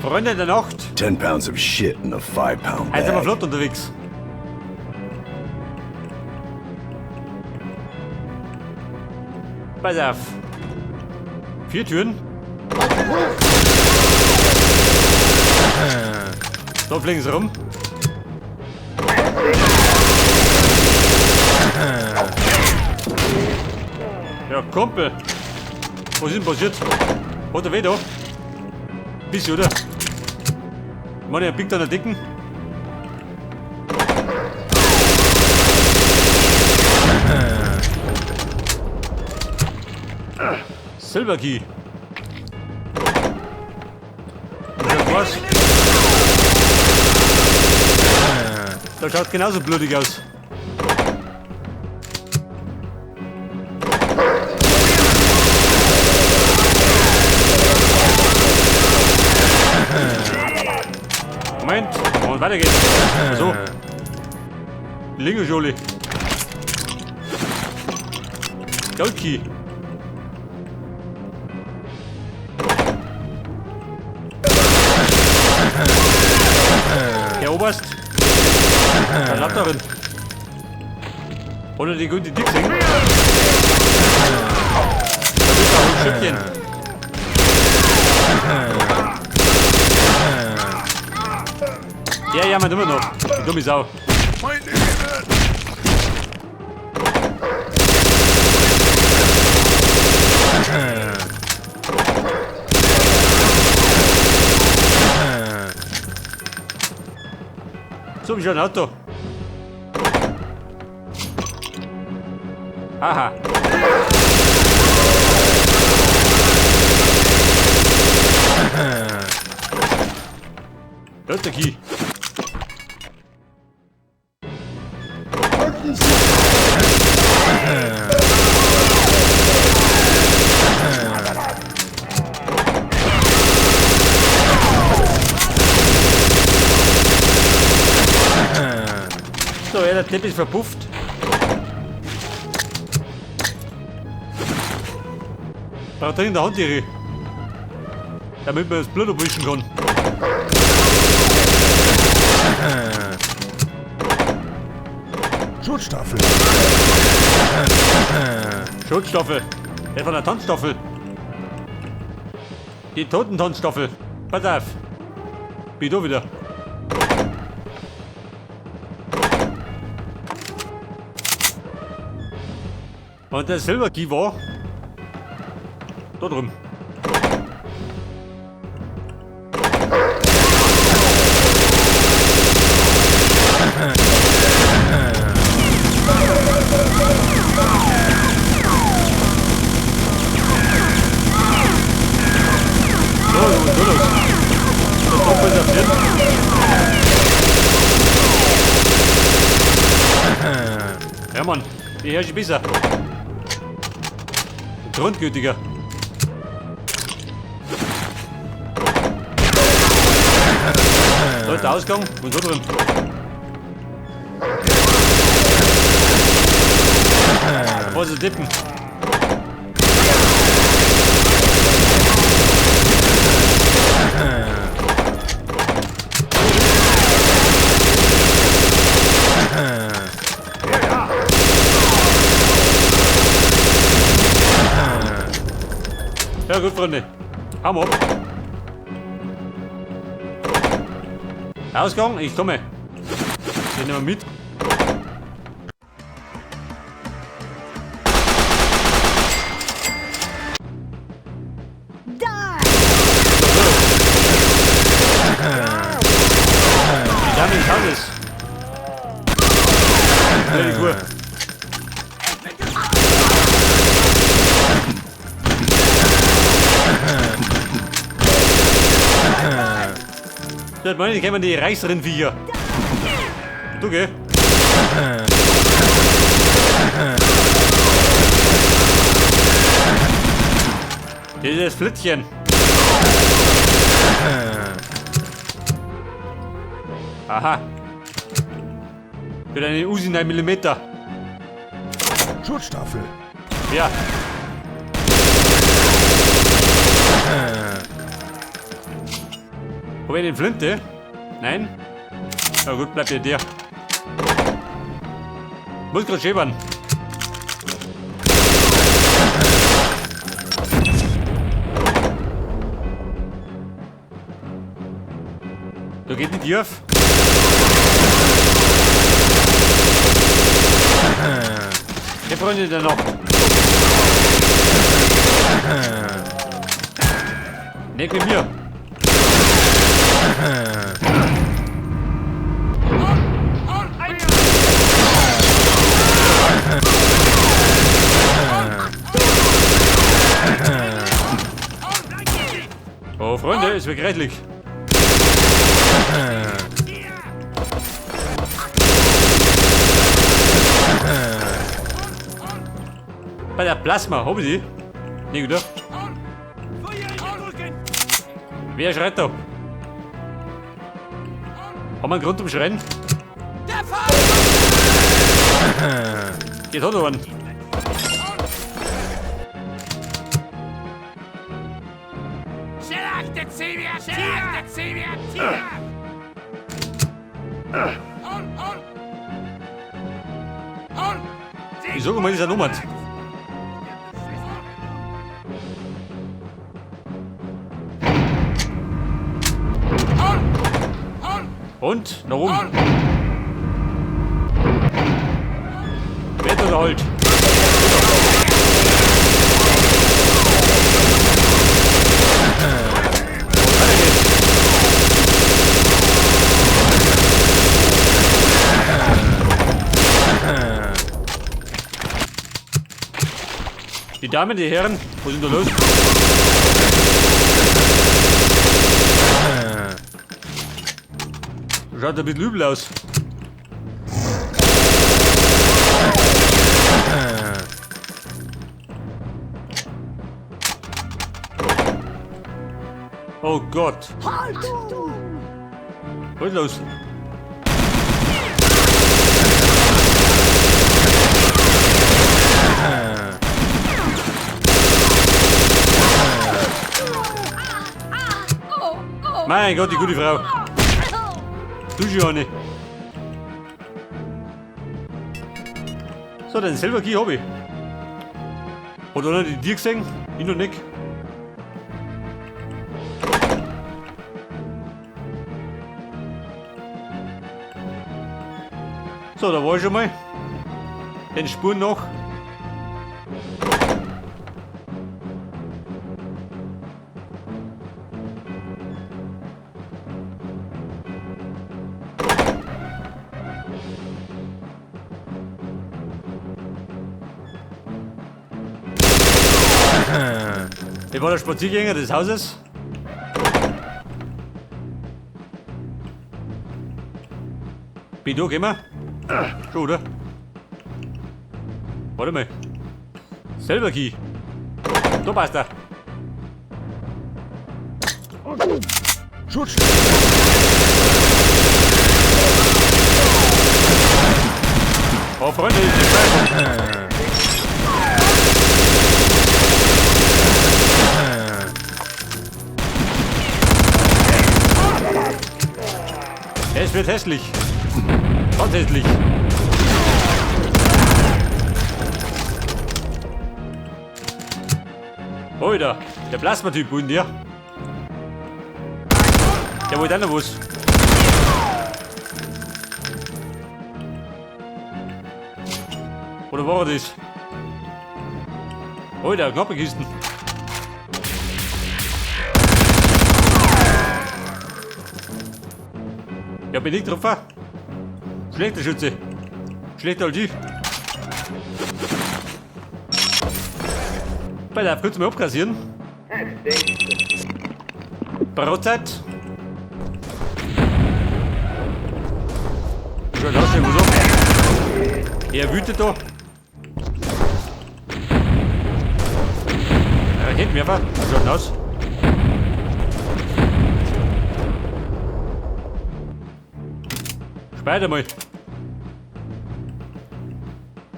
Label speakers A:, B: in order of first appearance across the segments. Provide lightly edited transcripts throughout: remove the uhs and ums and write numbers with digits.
A: Freunde der Nacht.
B: 10 pounds of shit in a 5-pound
A: Heute sind wir
B: bag.
A: flott unterwegs. Pass auf. 4 Türen. Da fliegen sie rum. Ja, Kumpel. Was ist denn passiert? Hat er weh da? Bisschen, oder? Ich meine, er biegt an der Dicken. Silver Key. Was? Das schaut genauso blutig aus. Moment, und weiter geht's. So. Lingoschule. Gold Key. Der Oberst. Der Latterin. Oder die gute Dixing. Da ist auch ein Stückchen. Der jammert immer noch. Die dumme Sau. So wie schon ein Auto. Aha. Das ist der Key. So, ja, der Tipp ist verpufft. Da drin in der Hand ihre. Damit man das Blut abwischen kann.
B: Schutzstaffel.
A: Schutzstaffel. Der von der Tanzstaffel. Die Totentanzstaffel. Pass auf. Bin da wieder. Und der Silver Key war da drüben. Ja, Mann, die herrscht ich besser. Grundgültiger. Da ist der Ausgang und da drin. Was ist tippen? Ja gut, Freunde. Hauen wir ab. Ausgang, ich komme. Den nehmen wir mit. Die Dame im Haus ist. Sehr gut. Das meine ich, kennen die reicheren Viecher. Du geh. Das ist das Flittchen. Aha. Für deine Usi 9 mm.
B: Schutzstaffel.
A: Ja. Hab ich den Flinte? Nein? Na gut, bleibt ja der. Muss grad schäbern. Da geht nicht auf. Der Freunde der Nacht. Nicht mit mir. Oh Freunde, ist begreiflich. Bei der Plasma, hab ich die? Nicht, oder? Wer schreit da? Haben wir einen Grund zum Schreien? Jetzt hat er einen. Ich sag mal, dieser Nummer. Und? Nach oben. Wetter oder halt? Die Damen, die Herren, was ist denn da los? Schaut ein bisschen übel aus. Oh Gott. Was ist los? Mein Gott, die gute Frau. Du Johanne. So, den selber Key hab ich. Hat einer die dir gesehen? Ich noch nicht. So, da war ich schon mal. Den Spuren noch. Ich war der Spaziergänger des Hauses. Bin du, geh mal. Schon, oder? Warte mal. Selber Key. Da passt er.
B: Schutz!
A: Oh, Freunde, ich bin frei. Es wird hässlich. Ganz hässlich. Alter, der Plasma-Typ, wo ist denn der? Der wollte auch noch was. Oder war er das? Alter, knappe Kisten. Ja, bin ich getroffen. Schlechter Schütze. Schlechter als ich. Bei der kurz mal abkassieren. Brotzeit. Schau, lass dir was ab. Er wütet da. Raketenwerfer. Schaut denn aus? Weiter mal.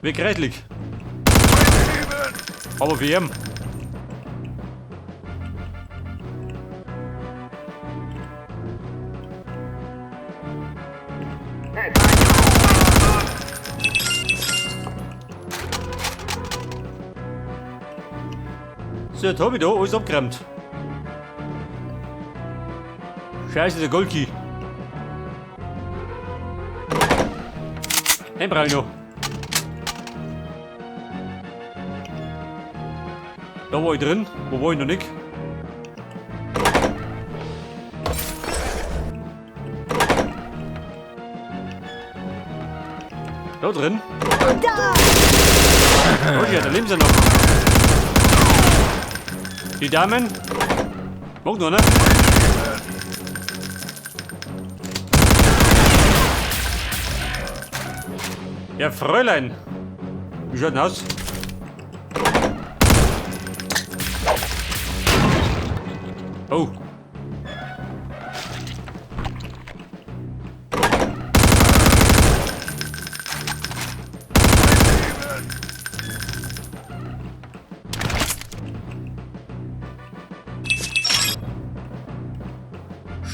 A: Wegreitlich. Aber für ihn. So, jetzt hab ich da alles abgeräumt. Scheiße, der Goldkey. Den brauche ich noch. Da war ich drin. Wo war ich noch nicht? Da drin. Okay, da leben sie noch. Die Damen. Mag noch, ne? Ja, Fräulein. Wie schaut denn aus? Oh.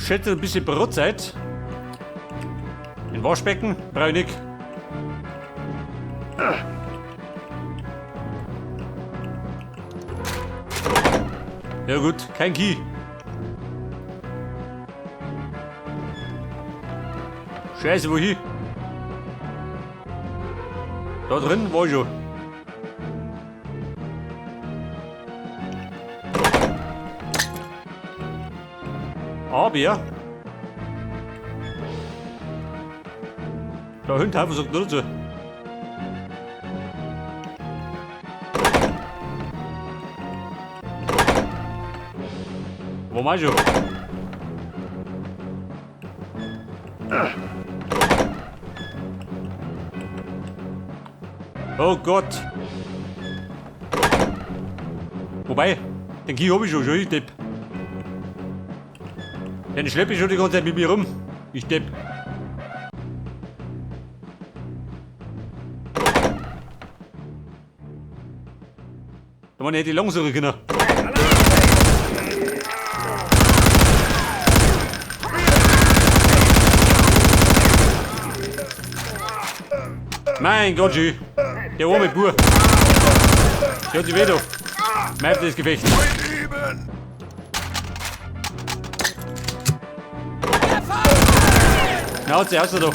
A: Schätze ein bisschen Brotzeit. Ein Waschbecken brauche ich nicht. Ja gut, kein Key. Scheiße, wohin? Da drin war ich schon. Aber ja. Der Hund hat versucht nur dazu. Wo mach ich schon? Oh Gott! Wobei, den Key hab ich schon, ich Depp. Den schleppe ich schon die ganze Zeit mit mir rum. Ich Depp. Da hätte ich lang suchen können. Mein Gott, Jü. Der arme Bub. Der hat sich weh da. Meint das Gefecht. Na, hat sie aus da.